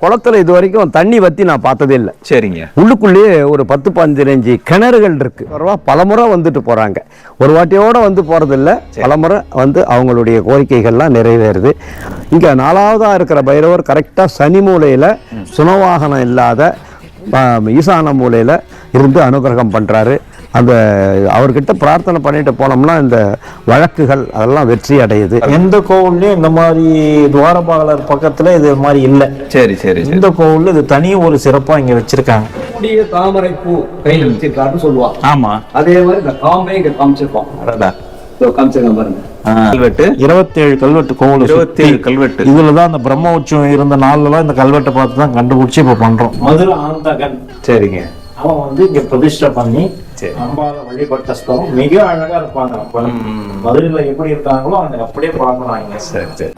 குளத்துல இது வரைக்கும் தண்ணி வத்தி நான் பார்த்ததே இல்லை. சரிங்க. உள்ளுக்குள்ளேயே ஒரு 10-15 கிணறுகள் இருக்கு. பலமுறை வந்துட்டு போறாங்க. ஒரு வாட்டியோட வந்து போறது இல்லை, பலமுறை வந்து அவங்களுடைய கோரிக்கைகள்லாம் நிறைவேறுது. இங்க 4வதா இருக்கிற பைரவர் கரெக்டா சனி மூலையில சுனவாகனம் இல்லாத ஈசான மூலையில இருந்து அனுகிரகம் பண்றாரு. அந்த அவர்கிட்ட பிரார்த்தனை பண்ணிட்டு போனோம்னா இந்த வழக்குகள் அதெல்லாம் வெற்றி அடையுது. எந்த கோவில்லையும் இந்த மாதிரி துவாரபாலர் பக்கத்துல இது மாதிரி இல்லை. சரி சரி. இந்த கோவில்ல இது தனியும் ஒரு சிறப்பா இங்க வச்சிருக்காங்க. தாமரை பூ கையில் வச்சிருக்காருன்னு சொல்லுவாங்க. ஆமா, அதே மாதிரி இந்த காம்பை இங்க காமிச்சிருப்போம். பாருங்க, கல்வெட்டு 27 கல்வெட்டு கோவில், 27 கல்வெட்டு. இதுலதான் அந்த பிரம்ம உற்சவம் இருந்த நாள்ல இந்த கல்வெட்டை பார்த்து தான் கண்டுபிடிச்சு இப்ப பண்றோம். மதுரை ஆந்தகன் சரிங்க, அவன் வந்து இங்க பிரதிஷ்டை பண்ணி அம்பால வழிபட்ட ஸ்தலம் மிக அழகா இருப்பாங்க. மதுரையில எப்படி இருக்காங்களோ அங்க அப்படியே பாக்குறாங்க. சரி சரி.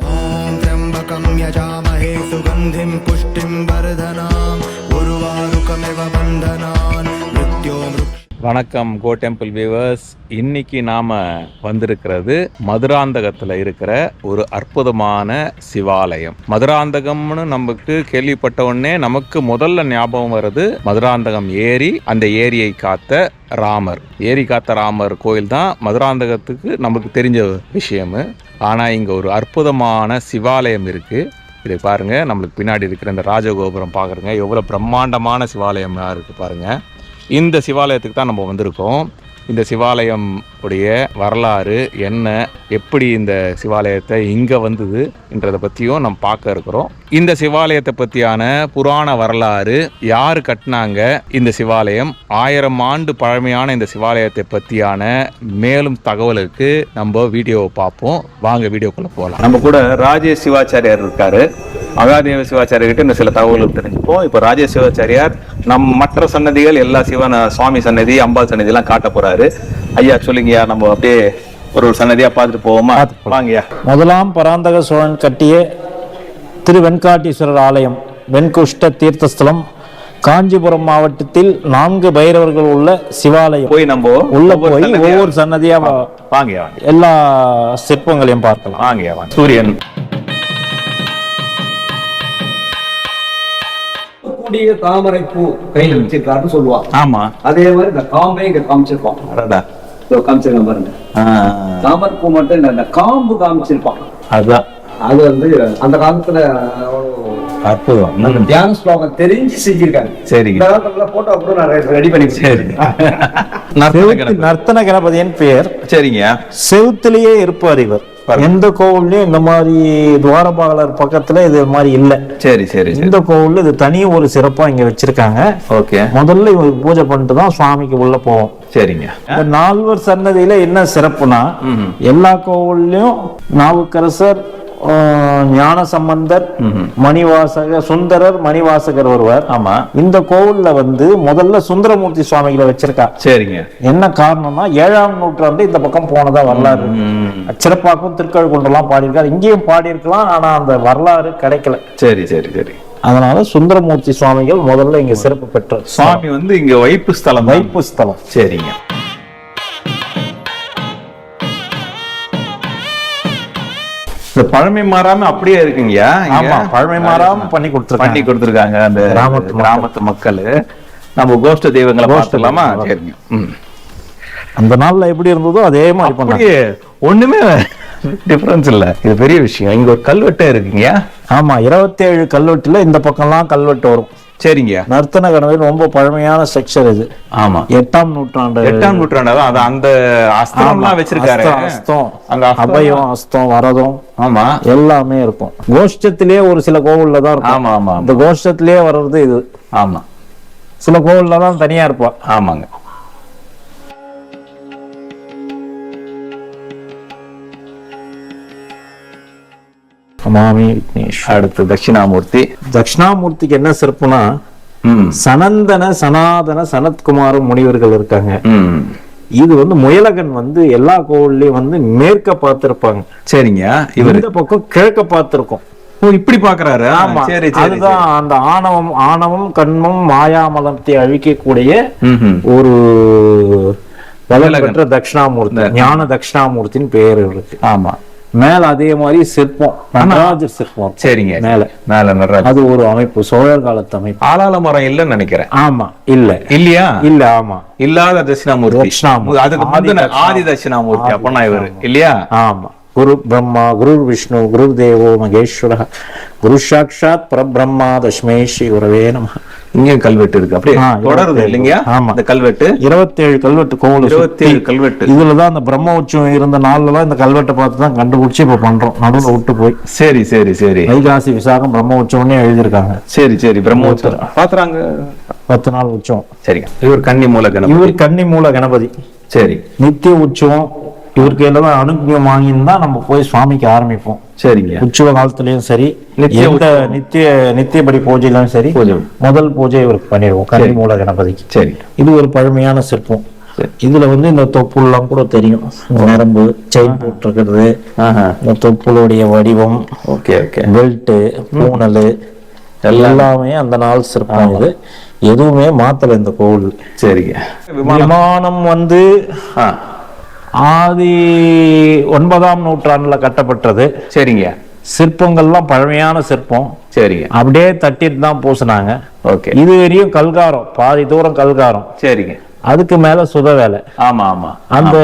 வணக்கம் கோ டெம்பிள் வியூவர்ஸ். இன்னைக்கு நாம வந்திருக்கிறது மதுராந்தகத்துல இருக்கிற ஒரு அற்புதமான சிவாலயம். மதுராந்தகம்னு நமக்கு கேள்விப்பட்ட உடனே நமக்கு முதல்ல ஞாபகம் வருது மதுராந்தகம் ஏரி, அந்த ஏரியை காத்த ராமர். ஏரி காத்த ராமர் கோயில் தான் மதுராந்தகத்துக்கு நமக்கு தெரிஞ்ச விஷயமு. ஆனா இங்க ஒரு அற்புதமான சிவாலயம் இருக்கு. இதை பாருங்க, நம்மளுக்கு பின்னாடி இருக்கிற இந்த ராஜகோபுரம் பாக்குறங்க, எவ்வளவு பிரம்மாண்டமான சிவாலயமா இருக்கு பாருங்க. இந்த சிவாலயத்துக்கு தான் நம்ம வந்திருக்கோம். இந்த சிவாலயம் உடைய வரலாறு என்ன, எப்படி இந்த சிவாலயத்தை இங்கே வந்தது என்றதை பற்றியும் நம்ம பார்க்க இருக்கிறோம். இந்த சிவாலயத்தை பற்றியான புராண வரலாறு, யார் கட்டினாங்க இந்த சிவாலயம், 1000 ஆண்டு பழமையான இந்த சிவாலயத்தை பற்றியான மேலும் தகவலுக்கு நம்ம வீடியோவை பார்ப்போம். வாங்க வீடியோக்குள்ளே போகலாம். நம்ம கூட ராஜேஷ் சிவாச்சாரியார் இருக்காரு. மகாதேவ சிவாச்சாரியர்கிட்ட இந்த சில தகவல்கள் தெரிஞ்சுப்போம். இப்போ ராஜேஷ் சிவாச்சாரியார் மற்ற சன்னதிகள் எல்லா சுவாமி சன்னதி, அம்பாள் சன்னதி எல்லாம் காட்ட போறாரு. ஐயா சொல்லுங்கய்யா, நம்ம அப்படியே ஒரு சன்னதியா பார்த்துட்டு போவோமா? வாங்கய்யா. முதலாம் பராந்தக சோழன் கட்டிய திரு வெண்காட்டீஸ்வரர் ஆலயம், வெண்குஷ்ட தீர்த்தஸ்தலம், காஞ்சிபுரம் மாவட்டத்தில் 4 பைரவர்கள் உள்ள சிவாலயம். போய் நம்ம உள்ள போய் ஒவ்வொரு சன்னதியா வாங்கய்யா, எல்லா சிற்பங்களையும் பார்க்கலாம். வாங்கய்யா வாங்க. சூரியன் தாமரை பூ கையில் வச்சிருக்காருன்னு சொல்லுவாங்க. ஆமா, அதே மாதிரி இந்த காம்பை இங்க காமிச்சிருப்பான். காமிச்சிருக்க பாருங்க, தாமரை பூ மட்டும் இல்ல, இந்த காம்பு காமிச்சிருப்பான். அதுதான், அது வந்து அந்த காலத்துல அற்புதம் தியான ஸ்லோகம் தெரிஞ்சு செஞ்சிருக்காங்க. சரி, போட்டோ கூட நான் ரெடி பண்ணி. சரி, நர்த்தன கணபதியின் பெயர். சரிங்க. செவுத்திலேயே இருப்பார் இவர். எந்த கோவில்லையும் இந்த மாதிரி துவாரபாலர் பக்கத்துல இது மாதிரி இல்ல. சரி சரி. இந்த கோவில்ல இது தனியும் ஒரு சிறப்பா இங்க வச்சிருக்காங்க. ஓகே. முதல்ல இவங்க பூஜை பண்ணிட்டு தான் சுவாமிக்கு உள்ள போவோம். சரிங்க. இந்த 4 சன்னதியில என்ன சிறப்புனா, எல்லா கோவில்லையும் நாவுக்கரசர், ஞான சம்பந்தர், மணிவாசகர், சுந்தரர், மணிவாசகர் வருவார். ஆமா. இந்த கோவில்ல வந்து முதல்ல சுந்தரமூர்த்தி சுவாமிகளை வச்சிருக்கா. சரிங்க. என்ன காரணம்னா 7ஆம் நூற்றாண்டு இந்த பக்கம் போனதா வரலாறு. அச்சிறப்பாக்கும் திருக்கழுக்குன்றெல்லாம் பாடியிருக்காரு, இங்கேயும் பாடியிருக்கலாம், ஆனா அந்த வரலாறு கிடைக்கல. சரி சரி சரி. அதனால சுந்தரமூர்த்தி சுவாமிகள் முதல்ல இங்க சிறப்பு பெற்ற சுவாமி வந்து இங்க வைப்பு ஸ்தலம். வைப்பு ஸ்தலம். சரிங்க. பழமை மாறாம அப்படியே இருக்குங்கய்யா. ஆமா, பழமை மாறாம பண்ணி கொடுத்துருக்காங்க அந்த கிராமத்து மக்கள். நம்ம கோஷ்ட தெய்வங்களை பார்த்துக்கலாமா? சரிங்க. அந்த நாள்ல எப்படி இருந்ததோ அதே மாதிரி பண்ணாங்க. ஒண்ணுமே டிஃபரன்ஸ் இல்ல. இது பெரிய விஷயம். இங்க ஒரு கல்வெட்டே இருக்குங்கய்யா. ஆமா, 27 கல்வெட்டுல இந்த பக்கம்லாம் கல்வெட்டு வரும். சரிங்க. நர்த்தன கணவன் ரொம்ப பழமையான ஸ்ட்ரக்சர் இது. ஆமா, 8ஆம் நூற்றாண்டு. 8ஆம் நூற்றாண்டு தான். அந்த அஸ்தம்லாம் வச்சிருக்காரு. அஸ்தம், அபயம், அஸ்தம், வரதம், ஆமா, எல்லாமே இருக்கும். கோஷ்டத்திலேயே ஒரு சில கோவில்ல தான் இருக்கும். ஆமா ஆமா. இந்த கோஷ்டத்திலேயே வர்றது இது. ஆமா, சில கோவில்ல தான் தனியா இருப்பா. ஆமாங்க. அடுத்து தட்சிணாமூர்த்தி. தட்சிணாமூர்த்திக்கு என்ன சிறப்புனா, சனந்தன, சனாதன, சனத்குமார முனிவர்கள் இருக்காங்க. இது வந்து முயலகன் வந்து எல்லா கோவில்லையும் வந்து மேற்க பார்த்திருப்பாங்க. சரிங்க. இவர் இந்த பக்கம் கிழக்க பார்த்திருக்கோம். இப்படி பாக்குறாரு. ஆமா, அதுதான் அந்த ஆணவம் கண்மம் மாயாமலத்தை அழிக்கக்கூடிய ஒரு பெற்ற தட்சிணாமூர்த்தி, ஞான தட்சிணாமூர்த்தின்னு பேர் இருக்கு. ஆமா, மேல அதே மாதிரி சிற்பம், நடராஜர் சிற்பம். சரிங்க. மேல மேல நடராஜர். அது ஒரு அமைப்பு, சோழர் காலத்து அமைப்பு. ஆளால மரம் இல்லைன்னு நினைக்கிறேன். ஆமா, இல்ல இல்லையா? இல்ல, ஆமா. இல்லாத தட்சிணாமூர்த்தி. அதுக்கு முந்தின ஆதி தட்சிணாமூர்த்தி அப்பனா இவரு இல்லையா? ஆமா. குரு பிரம்மா குரு விஷ்ணு குரு தேவோ மகேஸ்வர குரு சாட்சாத் பரபிரம்மா தஸ்மை ஸ்ரீ குரவே நமஹ. இங்க கல்வெட்டு இருக்கு, அப்படியே தொடருது இல்லைங்க? ஆமா, இந்த கல்வெட்டு 27 கல்வெட்டு கோவில், 27 கல்வெட்டு. இதுலதான் அந்த பிரம்ம உற்சவம் இருந்த நாள்ல இந்த கல்வெட்டை பார்த்து தான் கண்டுபிடிச்சு இப்ப பண்றோம், நடுவுல விட்டு போய். சரி சரி சரி. வைகாசி விசாகம் பிரம்ம உற்சவம்னே எழுதியிருக்காங்க. சரி சரி. பிரம்மோற்சவம் பாத்துறாங்க, 10 நாள் உற்சவம். சரிங்க. இவர் கன்னி மூல கணபதி. இவர் கன்னி மூல கணபதி. சரி. நித்திய உற்சவம் இவர் கையில தான் அனுகிரகம் வாங்கின்னு தான் நம்ம போய் சுவாமிக்கு ஆரம்பிப்போம். சரிங்க. உற்சவ காலத்திலயும் சரி, நித்தியபடி பூஜையிலும் சரி, முதல் பூஜை இவருக்கு பண்ணிடுவோம் கன்னி மூல கணபதிக்கு. சரி. இது ஒரு பழமையான சிற்பம். இதுல இந்த தொப்புலாம் கூட தெரியும், நரம்பு செயின் போட்டிருக்கிறது, இந்த தொப்புளுடைய வடிவம், பெல்ட், பூனல் எல்லாமே அந்த நாள் சிற்பம். இது எதுவுமே மாத்தல இந்த கோவில். சரிங்க. விமானம் ஆதி 9ஆம் நூற்றாண்டுல கட்டப்பட்டது. சரிங்க. சிற்பங்கள்லாம் பழமையான சிற்பம். சரிங்க. அப்படியே தட்டிட்டு தான் பூசினாங்க. ஓகே. இது வரையும் கல்காரம், பாதி தூரம் கல்காரம். சரிங்க. அதுக்கு மேல சுத வேலை. ஆமா ஆமா. அந்த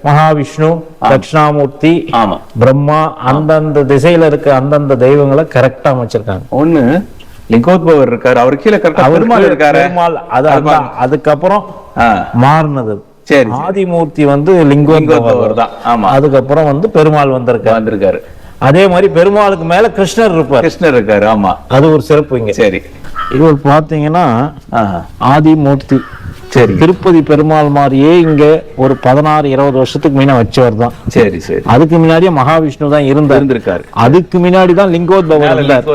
மகாவிஷ்ணு, தட்சிணாமூர்த்தி, பிரம்மா, அந்தந்த திசையில இருக்க அந்தந்த தெய்வங்களை கரெக்டா அமைச்சிருக்காங்க. ஒண்ணு லிங்கோத்பவர் இருக்காரு, அவர் கீழே பெருமாள் இருக்காரு. அதுக்கப்புறம் மாறினது. சரி. ஆதிமூர்த்தி லிங்கோத்பவர் தான். ஆமா. அதுக்கப்புறம் பெருமாள் வந்திருக்காரு. அதே மாதிரி பெருமாளுக்கு மேல கிருஷ்ணர் இருக்காரு. ஆமா, அது ஒரு சிறப்பு இங்க. சரி. இவர் பாத்தீங்கன்னா ஆதிமூர்த்தி. சரி. திருப்பதி பெருமாள் மாதிரியே இங்க ஒரு 16-20 வருஷத்துக்கு முன்ன வச்சவர் தான். சரி சரி. அதுக்கு முன்னாடியே மகாவிஷ்ணு தான் இருந்திருக்காரு. அதுக்கு முன்னாடி தான் லிங்கோத்பவர் இருந்தார்.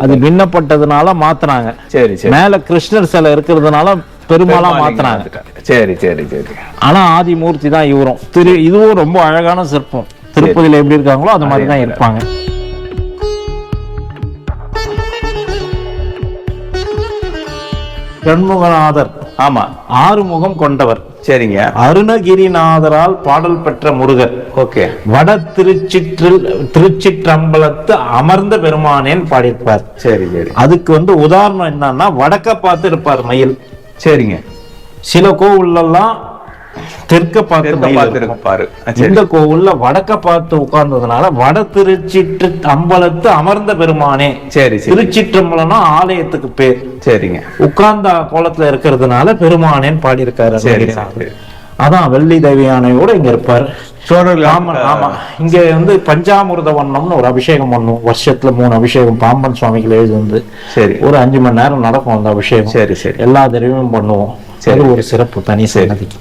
அது பின்னப்பட்டதுனால மாத்தினாங்க. சரி சரி. மேல கிருஷ்ணர் சிலை இருக்கிறதுனால பெருமாளா மாத்தினாங்க. சரி சரி சரி. ஆனா ஆதிமூர்த்தி தான் இவரும். இதுவும் ரொம்ப அழகான சிற்பம். திருப்பதியில எப்படி இருக்காங்களோ அது மாதிரி தான் இருப்பாங்க. ஷண்முகநாதர். ஆமா, 6 முகம் கொண்டவர். சரிங்க. அருணகிரிநாதரால் பாடல் பெற்ற முருகர். ஓகே. வட திருச்சிற்றம்பலத்து அமர்ந்த பெருமானேன்னு பாடியிருப்பார். சரி சரி. அதுக்கு உதாரணம் என்னன்னா, வடக்க பார்த்து இருப்பார் மயில். சரிங்க. சில கோவில்லாம் தெற்க பார்த்து இருப்பாரு. இந்த கோவில்ல வடக்க பார்த்து உட்கார்ந்ததுனால வட திருச்சிற்று அம்பலத்து அமர்ந்த பெருமானே. சரி. திருச்சிற்றம்பலம்னா ஆலயத்துக்கு பேர். சரிங்க. உட்கார்ந்த கோலத்துல இருக்கிறதுனால பெருமானேன்னு பாடியிருக்காரு. அதான் வெள்ளி தேவியானையோட இங்க இருப்பாரு. ஆமா. இங்க பஞ்சாமிர்த வண்ணம்னு ஒரு அபிஷேகம் பண்ணும். வருஷத்துல 3 அபிஷேகம் பாம்பன் சுவாமிகள் எழுது. சரி. ஒரு 5 மணி நேரம் நடக்கும் அந்த அபிஷேகம். சரி சரி. எல்லா தடவையும் பண்ணுவோம். சரி. ஒரு சிறப்பு தனி சன்னதிக்கு.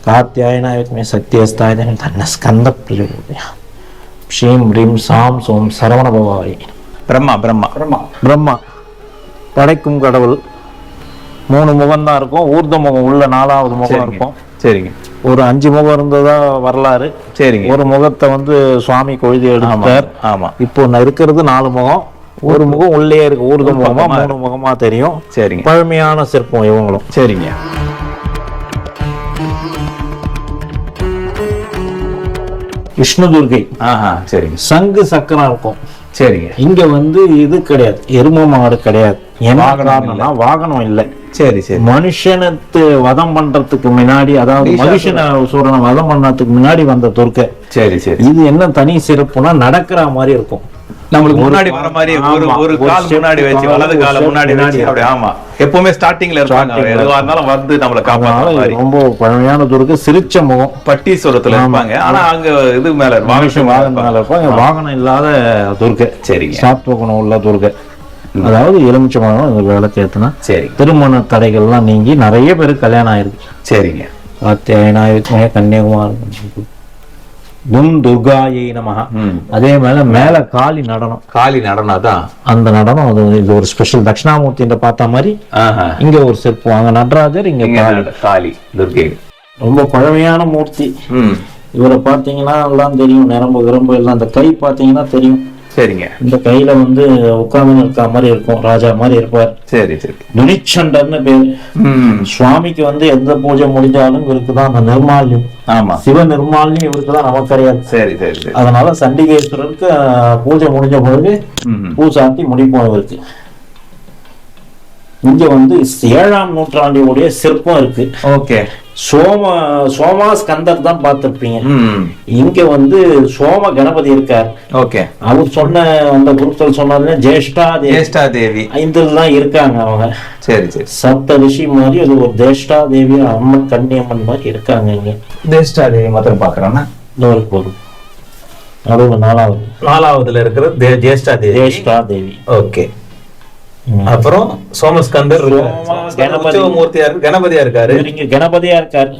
கார்த்தியாயனாயுமே சக்தியஸ்தாய தன்ன ஸ்கந்த பிரஜோதயா ஸ்ரீம் ரீம் சாம் சோம் சரவண பவாய். பிரம்மா பிரம்மா பிரம்மா பிரம்மா படைக்கும் கடவுள். 3 முகம் தான் இருக்கும். ஊர்த முகம் உள்ள 4வது முகம் இருக்கும். சரிங்க. ஒரு 5 முகம் இருந்ததா வரலாறு. சரிங்க. ஒரு முகத்தை சுவாமி கொழுதி எடுத்தார். ஆமா. இப்போ இருக்கிறது 4 முகம். ஒரு முகம் உள்ளே இருக்கு. ஊர்த முகமா 3 முகமா தெரியும். சரிங்க. பழமையான சிற்பம் இவங்களும். சரிங்க. விஷ்ணு துர்கை. சரிங்க. சங்கு சக்கரம் இருக்கும். சரிங்க. இங்க இது கிடையாது, எரும மாடு கிடையாது. வாகனம் இல்லை. சரி சரி. மனுஷனத்து வதம் பண்றதுக்கு முன்னாடி, அதாவது மனுஷன சூரனை வதம் பண்றதுக்கு முன்னாடி வந்த துர்க்கை. சரி சரி. இது என்ன தனி சிறப்புனா, நடக்கிற மாதிரி இருக்கும். நம்மளுக்கு முன்னாடி வர மாதிரி ஒரு கால் முன்னாடி வச்சு, வலது கால முன்னாடி வச்சு. ஆமா, எப்பவுமே ஸ்டார்டிங்ல இருப்பாங்க. எதுவா இருந்தாலும் நம்மள காப்பாத்துற மாதிரி. ரொம்ப பழமையான துர்க்கை. சிரிச்ச முகம். பட்டீஸ்வரத்துல இருப்பாங்க. ஆனா அங்க இது மேல வாகனம் மேல இருப்பாங்க. வாகனம் இல்லாத துர்க்கை. சரிங்க. சாத்வ குணம் உள்ள துர்க்கை. அதாவது எலுமிச்சம்பழம் இந்த விளக்கு ஏத்துனா சரி. திருமண தடைகள்லாம் நீங்கி நிறைய பேருக்கு கல்யாணம் ஆயிருக்கு. சரிங்க. கார்த்தியாயனாயுமே கன்னியாகுமரி துர்காயை நமஹ. அதே மேல காளி நடனம். காளி நடனம் தான் அந்த நடனம். இது ஒரு ஸ்பெஷல். தட்சிணாமூர்த்தி பார்த்த மாதிரி இங்க ஒரு சிற்பம். அங்க நடராஜர், இங்க காளி துர்கை. ரொம்ப பழமையான மூர்த்தி. இவரை பாத்தீங்கன்னா எல்லாம் தெரியும். நரம்பு கிரம்பு எல்லாம். அந்த கை பாத்தீங்கன்னா தெரியும். சரிங்க. இந்த கையில வந்து உட்கார்ந்து இருக்க மாதிரி இருக்கும், ராஜா மாதிரி இருப்பார். சரி சரி. துணிச்சண்டர்னு பேர். சுவாமிக்கு வந்து எந்த பூஜை முடிஞ்சாலும் இவருக்கு தான் அந்த நிர்மால்யம். ஆமா, சிவ நிர்மால்யம் இவருக்கு தான், நமக்கு கிடையாது. சரி சரி சரி. அதனால சண்டிகேஸ்வரருக்கு பூஜை முடிஞ்ச பிறகு பூ சாத்தி முடிப்போம் இவருக்கு. இங்க வந்து 7ஆம் நூற்றாண்டினுடைய சிற்பம் இருக்கு. ஓகே. சோமா ஸ்கந்தர் தான் பார்த்திருப்பீங்க. இங்க வந்து சோம கணபதி இருக்கார். ஓகே. அவர் சொன்ன அந்த குருக்கள் சொன்னாரு ஜேஷ்டா தேவி 5 தான் இருக்காங்க அவங்க. சரி சரி. சப்த ரிஷி மாதிரி அது ஒரு ஜேஷ்டா தேவி அம்மன் கன்னியம்மன் மாதிரி இருக்காங்க இங்க. ஜேஷ்டா தேவி மாத்திரம் பாக்குறோம்னா போதும். நடுவில் 4வதுல இருக்கிற ஜேஷ்டா தேவி. ஓகே. அப்புறம் சோமஸ்கந்தர் கணபதியா இருக்காரு. இங்க கணபதியா இருக்காரு.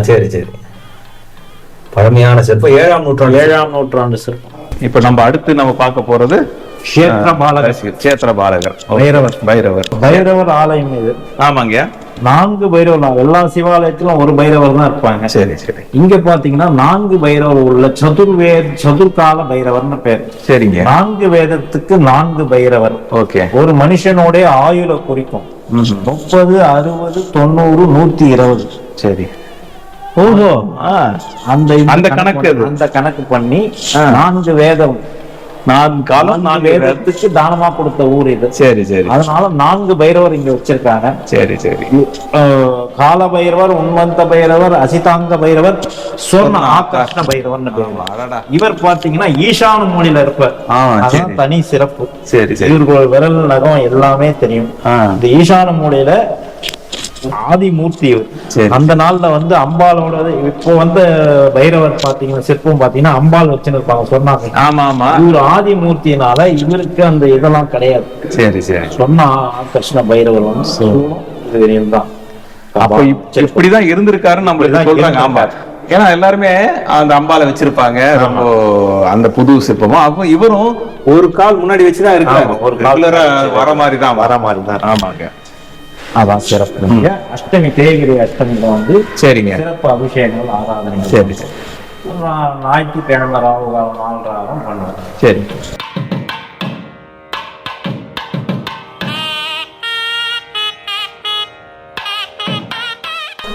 சரி சரி. பழமையான சிற்பம் 7ஆம் நூற்றாண்டு சிற்பம். இப்ப நம்ம அடுத்து நம்ம பார்க்க போறது கஷேத்திர பாலகர் பைரவர் ஆலயம் இது. ஆமாங்க. 4 பைரவர், எல்லா சிவாலயத்திலும் ஒரு பைரவர் தான் இருப்பாங்க. சரி சரி. இங்க பாத்தீங்கன்னா 4 பைரவர் உள்ள சதுர்கால பைரவர்னு பேர். சரிங்க. 4 வேதத்துக்கு 4 பைரவர். ஓகே. ஒரு மனுஷனுடைய ஆயுள குறிக்கும். 30, 60, 90, 120. சரி. ஓஹோ. அந்த கணக்கு பண்ணி 4 வேதம், 4 காலம் 4 வேதத்துக்கு தானமா கொடுத்த ஊர் இது. சரி சரி. அதனால 4 பைரவர் இங்க வச்சிருக்காங்க. சரி சரி. கால பைரவர், உன்வந்த பைரவர், அசிதாங்க பைரவர், சொர்ண ஆகாஷ்ண பைரவர்னு பேர். இவர் பாத்தீங்கன்னா ஈசான மூலையில இருப்பார். தனி சிறப்பு. சரி சரி. இவர்கள் விரல் நகம் எல்லாமே தெரியும். இந்த ஈசான மூலையில ஆதிமூர்த்தி. அந்த நாள்ல வந்து அம்பாலோட, இப்போ வந்து பைரவர் பாத்தீங்கன்னா சிற்பம் பாத்தீங்கன்னா அம்பாள் வச்சுருப்பாங்க சொன்னாங்க. ஆமா ஆமா. இவர் ஆதிமூர்த்தினால இவருக்கு அந்த இதெல்லாம் கிடையாது. சரி சரி. சொன்னா கிருஷ்ண பைரவர் வந்து தான். அப்ப இப்படிதான் இருந்திருக்காருன்னு நம்ம சொல்றாங்க. ஆமா. ஏன்னா எல்லாருமே அந்த அம்பால வச்சிருப்பாங்க. ரொம்ப அந்த புது சிற்பமா. அப்ப இவரும் ஒரு கால் முன்னாடி வச்சுதான் இருக்காரு. ஒரு காலரா வர மாதிரி தான். ஆமாங்க. அதான் சிறப்பு. அஷ்டமி தேய்கிரி அஷ்டமியில வந்து சரிங்க சிறப்பு அபிஷேகங்கள், ஆராதனை. சரி சரி. ஞாயிற்றுக்கிழமை ராவு காலம் 4 ராகம் பண்ணுவாங்க. சரி.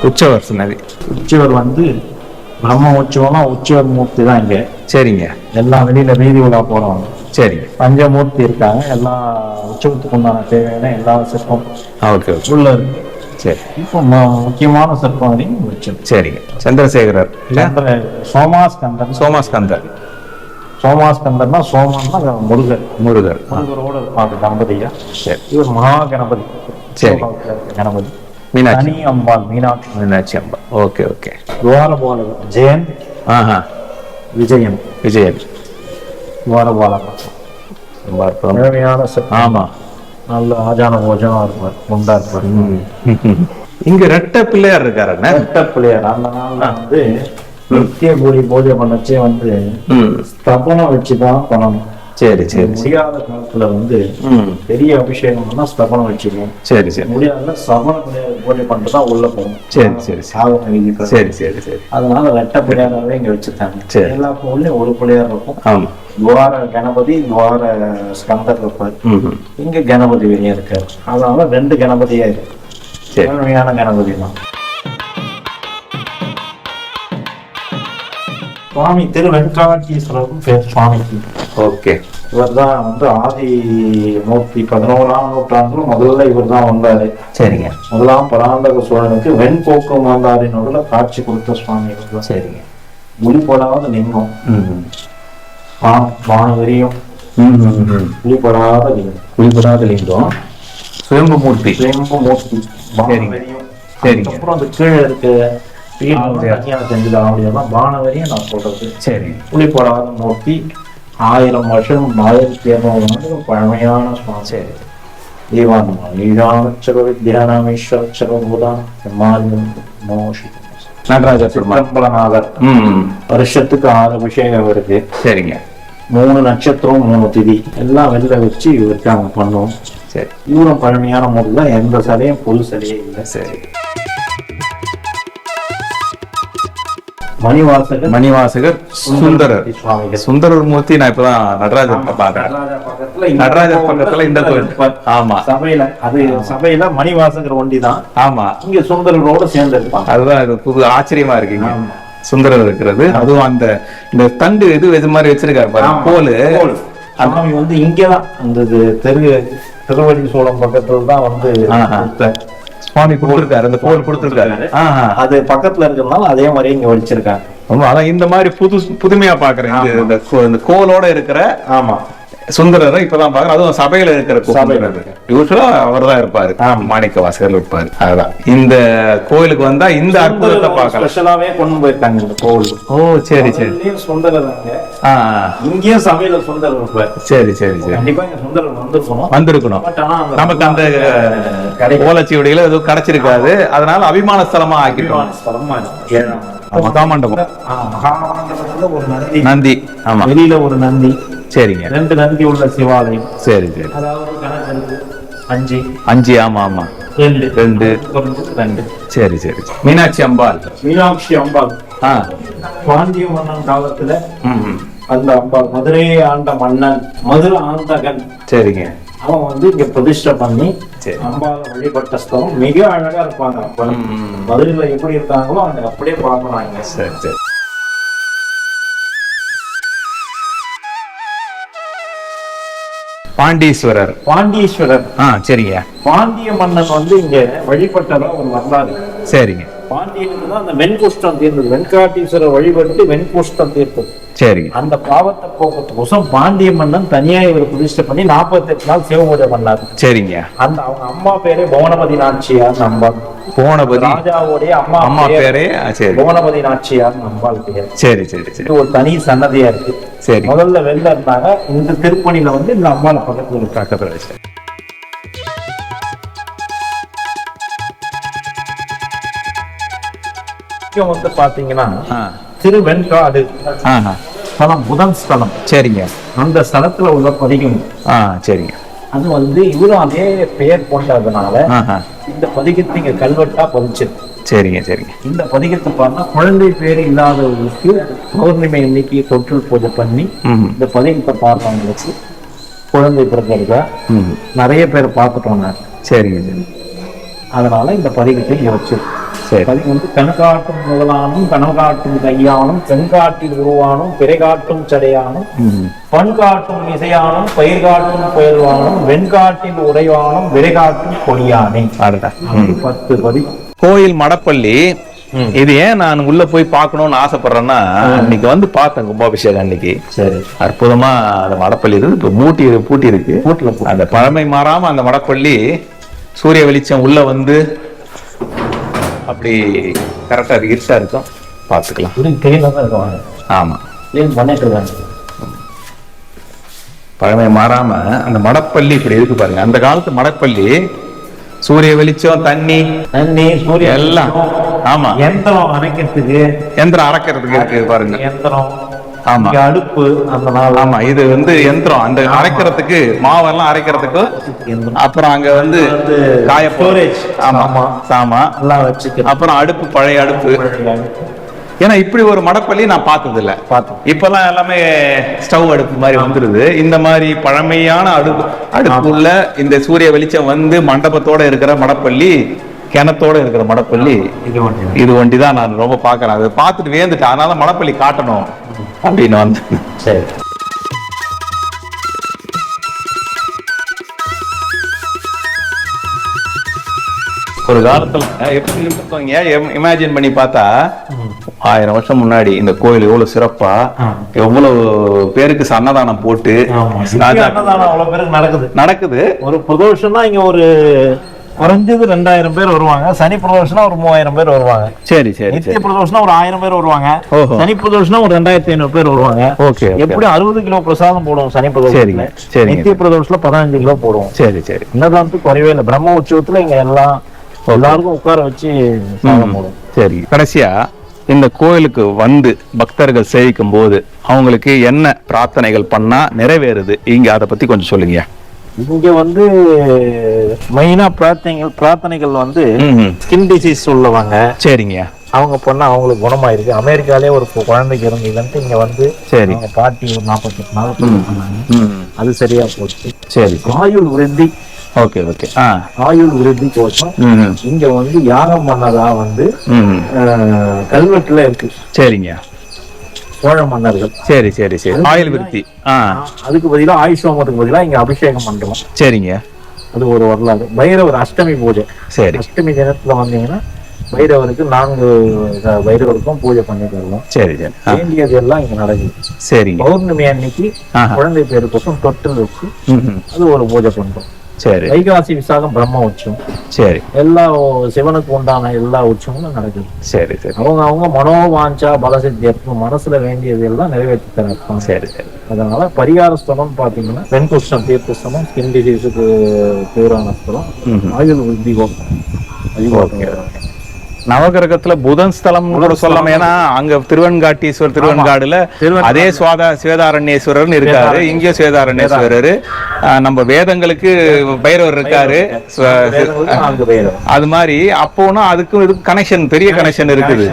உற்சவர் சொன்னது. உற்சவர் வந்து பிரம்ம உற்சவம்னா உற்சவர் மூர்த்தி தான் இங்க. சரிங்க. எல்லாம் வெளியில வீதி உலா போறவங்க. சரிங்க. பஞ்சமூர்த்தி இருக்காங்க. எல்லா உற்சவத்துக்கு உண்டான தேவையான எல்லா சிற்பம் உள்ள இருக்கு. சரி. இப்போ முக்கியமான சிற்பம் வரையும். சரிங்க. சந்திரசேகரர், சோமாஸ்கந்தர்னா சோமன்னா முருகரோட இருப்பாங்க தம்பதியா. சரி. இவர் மகா கணபதி. சரி. கணபதி. மீனாட்சி அம்பாள், மீனாட்சி அம்பாள். Okay okay. துவாரபாலகர் ஜெயன், விஜயன் துவாரபாலகர். ஆமா. நல்ல ஆஜான போஜனா இருப்பார், குண்டா இருப்பார். இங்க ரெட்ட பிள்ளையார் இருக்காரு. ரெட்ட பிள்ளையார் அந்த நாள்ல வந்து நித்திய கூலி பூஜை பண்ணச்சே வந்து ஸ்தபனம் வச்சுதான் பண்ணணும். சரி சரி. முடியாத காலத்துல வந்து பெரிய அபிஷேகம்னா ஸ்தபனம் வச்சுக்கணும். சரி சரி. முடியாத சபன பிள்ளையார் பூஜை பண்ணிட்டு தான் உள்ள போகணும். சரி சரி. சரி சரி சரி. அதனால ரெட்ட பிள்ளையாராவே இங்க வச்சுட்டாங்க. எல்லா கோவிலையும் ஒரு பிள்ளையார் இருக்கும். ஆமா. துவார கணபதி, துவார ஸ்கந்தர் இருப்பார். இங்க கணபதி வெளியே இருக்காரு. அதனால 2 கணபதியா இருக்கு. உண்மையான கணபதி தான். சுவாமி திரு வெங்கடாச்சீஸ்வரரும் பேர் சுவாமிக்கு. ஓகே. இவர் தான் வந்து ஆதி மூர்த்தி. 11ஆம் நூற்றாண்டுல முதல்ல இவர் தான் வந்தாரு. சரிங்க. முதலாம் பராந்தக சோழனுக்கு வெண்போக்கு மாந்தாரினோட காட்சி கொடுத்த சுவாமி இவர் தான். சரிங்க. ஒளிப்படாத லிங்கம், வானவெறியும் ஒளிப்படாத லிங்கம், சுயம்பு மூர்த்தி. வானவெறியும். அப்புறம் அந்த கீழே இருக்க செஞ்சது அப்படியெல்லாம் வானவெறியும் நான் சொல்றது. சரி. ஒளிப்படாத மூர்த்தி. 1000 வருஷம், 1200 ஆண்டு பழமையான சுவாமி. சரி. நடராஜர் வருஷத்துக்கு 6 அபிஷேகம் வருது. சரிங்க. 3 நட்சத்திரம், 3 திதி எல்லாம் வெளில வச்சு இவருக்கு அங்க பண்ணுவோம். சரி. இவரும் பழமையான முறையில் எந்த சிலையும் புது சிலையே இல்லை. சரி. மணிவாசகர் சுந்தரர். சுந்தரர் மூர்த்தி நான் இப்பதான் நடராஜர் பாக்குறேன். நடராஜர் பக்கத்துல இந்த கோயில். ஆமா, சபையில மணிவாசகர் ஒண்டிதான். ஆமா, இங்க சுந்தரரோட சேர்ந்து இருப்பாங்க. அதுதான் இது புது ஆச்சரியமா இருக்கீங்க. சுந்தரர் இருக்கிறது, அதுவும் அந்த இந்த தண்டு இது மாதிரி வச்சிருக்காரு பாருங்க, கோலு. சாமி வந்து இங்கதான் அந்த திருவடி சோழம் பக்கத்துல தான் வந்து சுவாமி கொடுத்திருக்காரு, அந்த கோவில் கொடுத்திருக்காரு. அது பக்கத்துல இருக்கிறதுனால அதே மாதிரி இங்க வச்சிருக்காங்க. அதான் இந்த மாதிரி புதுமையா பாக்குறேன். இந்த கோலோட இருக்கிற சுந்தரரை இப்பதான் பாக்குறேன். அதுவும் சபையில இருக்கிற யூஸ்வலா அவர் தான் இருப்பாரு, மாணிக்க வாசகர் இருப்பாரு. அதுதான் இந்த கோயிலுக்கு வந்தா இந்த அற்புதத்தை பார்க்கலாம். ஸ்பெஷலாவே கொண்டு போயிருக்காங்க இந்த கோவில். ஓ சரி சரி. சுந்தரர் இங்கேயும் சபையில சுந்தரர் இருப்பார். சரி சரி சரி. கண்டிப்பா இங்க சுந்தரர் வந்திருக்கணும். நமக்கு அந்த ஓலச்சுவடியில எதுவும் கிடைச்சிருக்காது, அதனால அபிமான ஸ்தலமா ஆக்கிட்டோம். மகாமண்டபம், ஒரு நந்தி. ஆமா, வெளியில ஒரு நந்தி. சரிங்க. 2 நந்தி உள்ள சிவாலயம். சரி சரி. அதாவது 5. ஆமா ஆமா, 2. சரி சரி. மீனாட்சி அம்பாள். பாண்டிய மன்னன் காலத்துல அந்த அம்பாள், மதுரையை ஆண்ட மன்னன் மதுரை ஆந்தகன். சரிங்க. அவன் வந்து இங்க பிரதிஷ்டை பண்ணி அம்பாளை வழிபட்ட ஸ்தலம். மிக அழகா இருப்பாங்க. அப்ப மதுரையில எப்படி இருக்காங்களோ அங்க அப்படியே பாக்குறாங்க. சரி சரி. பாண்டீஸ்வரர். சரிங்க. பாண்டிய மன்னன் வந்து இங்க வழிபட்டதா ஒரு வரலாறு. சரிங்க. பாண்டியனுக்கு தான் அந்த வெண்குஷ்டம் தீர்ந்தது. வெண்காட்டீஸ்வரர் வழிபட்டு வெண்குஷ்டம் தீர்த்தது. சரிங்க. அந்த பாவத்தை போக்குறதுக்கோசம் பாண்டிய மன்னன் தனியா இவர் பிரதிஷ்டை பண்ணி 48 நாள் சிவபூஜை பண்ணாரு. சரிங்க. அந்த அவங்க அம்மா பேரே புவனபதி நாச்சியார் அம்பாள். ராஜாவுடைய அம்மா பேரே புவனபதி நாச்சியார் அம்பாள் பேர். சரி சரி சரி. ஒரு தனி சன்னதியா இருக்கு. சரி. முதல்ல வெளில இருந்தாங்க. இந்த திருப்பணியில வந்து இந்த அம்பாள் பக்கத்துல இருக்காங்க. வந்து பாத்தீங்கன்னா திருவெண்காடு ஸ்தலம், முதல் ஸ்தலம். சரிங்க. அந்த ஸ்தலத்துல உள்ள பதிகம். சரிங்க. அது வந்து இவரும் அதே பெயர் கொண்டதுனால இந்த பதிகத்தை இங்க கல்வெட்டா பதிச்சிருக்கு. சரிங்க சரிங்க. இந்த பதிகத்தை பார்த்தா குழந்தை பேர் இல்லாதவர்களுக்கு பௌர்ணமி அன்னைக்கு தொற்று பூஜை பண்ணி இந்த பதிகத்தை பார்த்தவங்களுக்கு குழந்தை பிறக்கிறதா நிறைய பேர் பார்த்துட்டோம். சரிங்க சரி. அதனால இந்த பதிகத்தை இங்க வச்சிருக்கு. பதிகம் வந்து கண்காட்டும் முதலானும் கனகாட்டும் கையானும் பெண்காட்டில் உருவானும் பிறைகாட்டும் சடையானும் பண்காட்டும் இசையானும் பயிர்காட்டும் புயல்வானும் வெண்காட்டில் உடையானும் விரைகாட்டும் கொடியானே. 10 பதிகம். கோயில் மடப்பள்ளி. இது ஏன் நான் உள்ள போய் பார்க்கணும்னு ஆசைப்படுறேன்னா, இன்னைக்கு வந்து பார்த்தேன் கும்பாபிஷேகம் அன்னைக்கு. சரி. அற்புதமா அந்த மடப்பள்ளி இருக்கு. இப்ப பூட்டி இருக்கு. அந்த பழமை மாறாம அந்த மடப்பள்ளி சூரிய வெளிச்சம் உள்ள வந்து அப்படி கரெக்டா இருட்டா இருக்கும். பார்த்துக்கலாம். ஆமா, பழமை மாறாம அந்த மடப்பள்ளி இப்படி இருக்கு பாருங்க. அந்த காலத்து மடப்பள்ளி சூரிய வெளிச்சம், தண்ணி சூரிய எல்லாம். ஆமா, யந்திரம் அரைக்கிறதுக்கு இருக்கு பாருங்க. யந்திரம். ஆமா, அடுப்பு. ஆமா, இது வந்து யந்திரம். அந்த அரைக்கிறதுக்கு மாவெல்லாம் அரைக்கிறதுக்கு. அப்புறம் அங்க வந்து காய ஸ்டோரேஜ். ஆமா எல்லாம் வச்சுக்க. அப்புறம் அடுப்பு, பழைய அடுப்பு. ஏன்னா இப்படி ஒரு மடப்பள்ளி நான் பார்த்தது இல்ல. இப்பெல்லாம் எல்லாமே ஸ்டவ் அடுப்பு மாதிரி வந்துருது. இந்த மாதிரி பழமையான அடுப்பு உள்ள இந்த சூரிய வெளிச்சம் வந்து மண்டபத்தோட இருக்கிற மடப்பள்ளி, கிணத்தோட இருக்கிற மடப்பள்ளி இது ஒண்டிதான் நான் ரொம்ப பாக்குறேன். அதை பார்த்துட்டு வேந்துட்டேன். அதனால மடப்பள்ளி காட்டணும் அப்படின்னு வந்தேன். சரி. ஒரு காலத்துல எப்படி இமேஜின் பண்ணி பார்த்தா 1000 வருஷம் முன்னாடி இந்த கோயில் எவ்வளவு சிறப்பா, எவ்வளவு பேருக்கு அன்னதானம் போட்டு நடக்குது. ஒரு பிரதோஷம்னா இங்க ஒரு குறைஞ்சது 2000 பேர் வருவாங்க. சனி பிரதோஷம்னா ஒரு 3000 பேர் வருவாங்க. சரி சரி. நித்திய பிரதோஷம்னா ஒரு 1000 பேர் வருவாங்க. சனி பிரதோஷம்னா ஒரு 2500 பேர் வருவாங்க. ஓகே. எப்படி 60 கிலோ பிரசாதம் போடுவோம் சனி பிரதோஷத்துல. நித்திய பிரதோஷத்துல 15 கிலோ போடுவோம். சரி சரி. என்னதான் குறைவே இல்லை. பிரம்ம உற்சவத்துல இங்க எல்லாருக்கும் உட்கார வச்சு சாதம் போடுவோம். சரி. கடைசியா இந்த கோயிலுக்கு வந்து பக்தர்கள் சேவிக்கும் போது அவங்களுக்கு என்ன பிரார்த்தனைகள் பண்ணா நிறைவேறுது, இங்க அதை பத்தி கொஞ்சம் சொல்லுங்க. இங்க வந்து மெயினா பிரார்த்தனைகள் வந்து ஸ்கின் டிசீஸ் உள்ளவங்க. சரிங்க. அவங்க பண்ணா அவங்களுக்கு குணமாயிருக்கு. அமெரிக்காலே ஒரு குழந்தைக்கு இருந்ததுன்ட்டு இங்க வந்து சரி. அவங்க பாட்டி ஒரு 48 நாள் பண்ணாங்க. அது சரியா போச்சு. சரி. ஆயுள் விருத்தி. Okay okay. ஆயுள் விருத்தி கோஷம் இங்க வந்து யாகம் பண்ணதா வந்து கல்வெட்டுல இருக்கு. சரிங்க. சோழ மன்னர்கள். சரி சரி சரி. ஆயுள் விருத்தி. அதுக்கு பதிலா ஆயுஷ்வாமத்துக்கு பதிலா இங்க அபிஷேகம் பண்றோம். சரிங்க. அது ஒரு வரலாறு. பைரவர் அஷ்டமி பூஜை. சரி. அஷ்டமி தினத்துல வந்தீங்கன்னா பைரவருக்கு 4 பைரவருக்கும் பூஜை பண்ணி தருவோம். சரி சரி. வேண்டியது எல்லாம் இங்க நடக்குது. சரிங்க. பௌர்ணமி அன்னைக்கு குழந்தை பேருக்கும் தொட்டு வச்சு அது ஒரு பூஜை பண்றோம். சரி. வைகாசி விசாகம் பிரம்ம உற்சவம். சரி. எல்லா சிவனுக்கு உண்டான எல்லா உற்சவங்களும் நடக்குது. சரி சரி. அவங்க மனோவாஞ்சா பலசித்தி மனசுல வேண்டியது எல்லாம் நிறைவேற்றி தரப்பாங்க. சரி சரி. அதனால பரிகார ஸ்தலம் பாத்தீங்கன்னா வெண்குஷ்டம் தீர்த்தஸ்தலம், ஸ்கின் டிசீஸுக்கு பேரான ஸ்தலம், ஆயுள் விருத்தி கோஷம். நவகிரகத்துல புதன் ஸ்தலம் கூட சொல்லலாம். ஏன்னா அங்க திருவெண்காட்டீஸ்வரர், திருவெண்காடுல அதே சுவேதாரண்யேஸ்வரர் இருக்காரு, இங்கேயும் சுவேதாரண்யேஸ்வரர். நம்ம வேதங்களுக்கு பைரவர் இருக்காரு. அது மாதிரி அப்போனா அதுக்கும் இதுக்கு கனெக்ஷன், பெரிய கனெக்ஷன் இருக்குது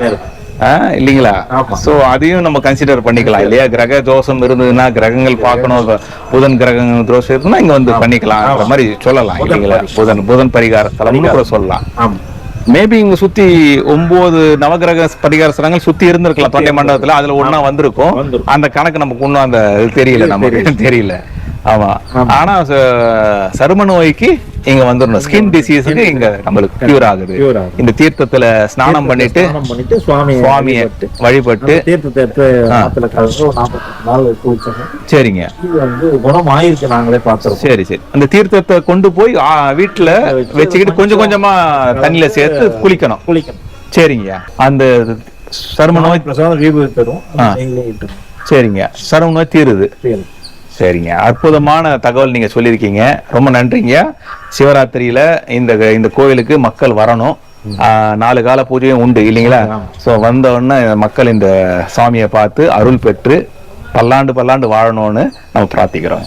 இல்லைங்களா? சோ அதையும் நம்ம கன்சிடர் பண்ணிக்கலாம் இல்லையா? கிரக தோஷம் இருந்ததுன்னா, கிரகங்கள் பார்க்கணும், புதன் கிரகங்கள் தோஷம் இருக்குன்னா இங்க வந்து பண்ணிக்கலாம் மாதிரி சொல்லலாம் இல்லைங்களா? புதன் பரிகார ஸ்தலம்னு கூட சொல்லலாம். மேபி இங்க சுத்தி 9 நவகிரக பரிகார ஸ்தலங்கள் சுத்தி இருந்திருக்கலாம் தொண்டை மண்டபத்துல. அதுல ஒண்ணா வந்திருக்கும். அந்த கணக்கு நமக்கு ஒண்ணும் அந்த தெரியல, நமக்கு தெரியல. ஆமா. ஆனா சரும நோய்க்கு இங்க வந்துடணும். ஸ்கின் டிசீஸுக்கு இங்க நம்மளுக்கு கியூர் ஆகுது. இந்த தீர்த்தத்துல ஸ்நானம் பண்ணிட்டு சுவாமியை வழிபட்டு சரிங்க. குணம் ஆயிருக்கு, நாங்களே பார்த்தோம். சரி சரி. அந்த தீர்த்தத்தை கொண்டு போய் வீட்டுல வச்சுக்கிட்டு கொஞ்சம் கொஞ்சமா தண்ணியில சேர்த்து குளிக்கணும். சரிங்க. அந்த சரும நோய் தரும். சரிங்க. சரும நோய் தீருது. சரிங்க. அற்புதமான தகவல் நீங்க சொல்லியிருக்கீங்க. ரொம்ப நன்றிங்க. சிவராத்திரியில இந்த கோவிலுக்கு மக்கள் வரணும். 4 கால பூஜையும் உண்டு இல்லைங்களா? சோ வந்த உடனே மக்கள் இந்த சாமியை பார்த்து அருள் பெற்று பல்லாண்டு வாழணும்னு நம்ம பிரார்த்திக்கிறோம்.